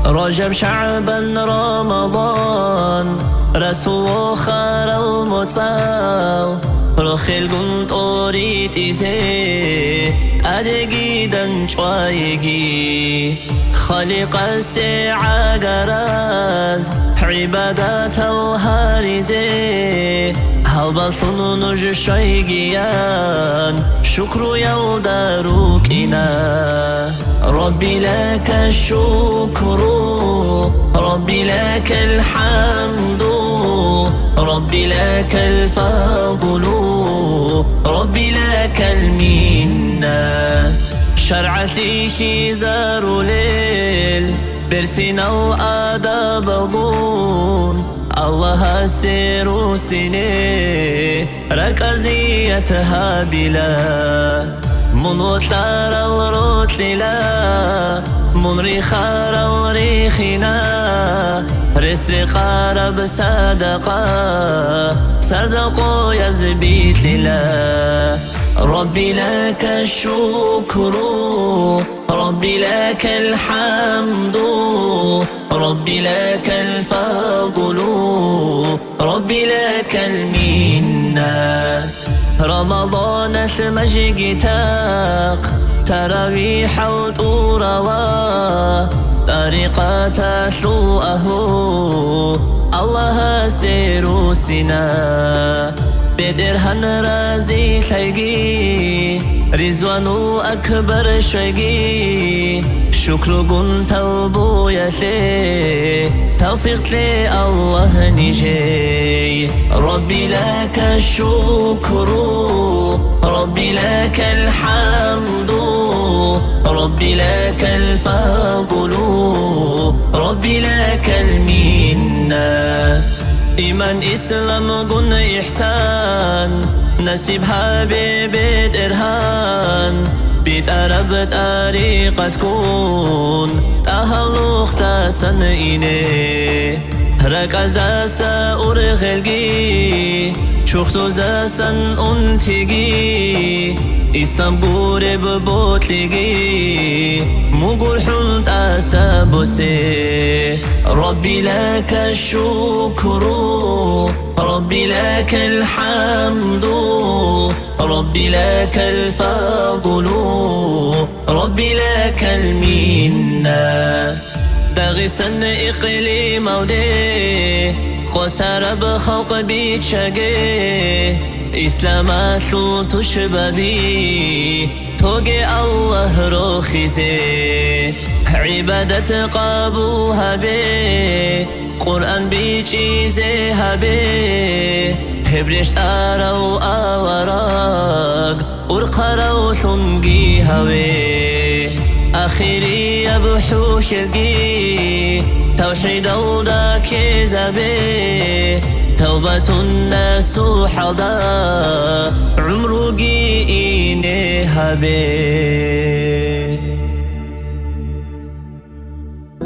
رجب شعبان رمضان رسول خار المصال رخيل قنط أوريت إزي أدقي دنشوايقي خالق استعاقراز عبادات الهارزي هالبطن نج شيقيان شكر يوداروك إنا ربي لك الشكر ربي لك الحمد ربي لك الفضل ربي لك المنة شرعتي شيزار ليل برسنا وآداب ضون الله استيرو سني ركز نيتها بلا من وطلار الروت للا من ريخار الريخنا رسل قارب صدقا صدقو يزبيت للا ربي لك الشكر ربي لك الحمد ربي لك الفضل ربي لك المنة رمضان المجيتاق تراويح وطوروا طريقة ثلوءه الله استيرو سنا بدرهن رازي ثيقي رزوان أكبر شيقي شكر قن توبو يثي توفيق لي الله نجي ربي لك الشكر ربي لك الحمد ربي لك الفضل ربي لك المنة إيمان إسلام قن إحسان نسيبها ببيت إرهان بيت أرب طريقة تكون تهلوخ تاسن إيني ركز داسا أرغلقي شوختو زاسن أنتقي إسلام ببوتلقي مقول حلت أسابسي ربي لك الشكر ربي لك الحمد ربي لك الفضل ربي لك المنة داغستان إقليم ودي قسر بخلق بيت شقي إسلامات لو تشبابي توقي الله روخيزي عبادة قابوها بي قرآن بيجيزي هبي هبريش آرو آوراق ورقرو ثنقي هوي آخري يبحو شرقي توحيد وداك زبي توبة الناس حضا عمرو قيني هبي